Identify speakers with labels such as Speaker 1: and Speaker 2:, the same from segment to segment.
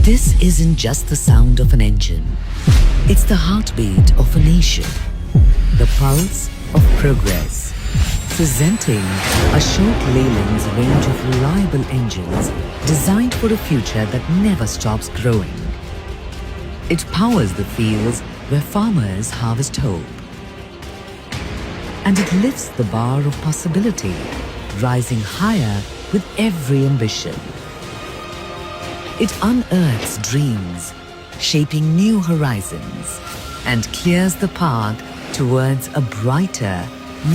Speaker 1: This isn't just the sound of an engine. It's the heartbeat of a nation, the pulse of progress. Presenting Ashok Leyland's range of reliable engines designed for a future that never stops growing. It powers the fields where farmers harvest hope. And it lifts the bar of possibility, rising higher with every ambition. It unearths dreams, shaping new horizons, and clears the path towards a brighter,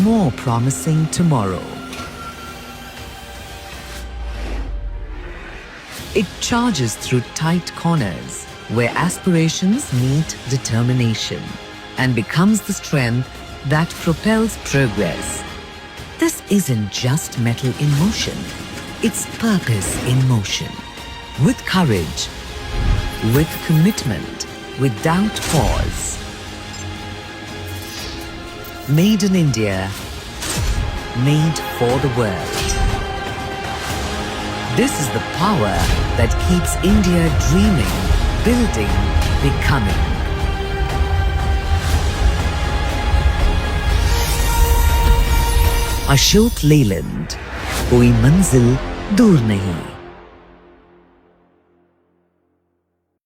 Speaker 1: more promising tomorrow. It charges through tight corners where aspirations meet determination and becomes the strength that propels progress. This isn't just metal in motion, it's purpose in motion. With courage, with commitment, without pause. Made in India, made for the world. This is the power that keeps India dreaming, building, becoming. Ashok Leyland, कोई मंजिल दूर नहीं.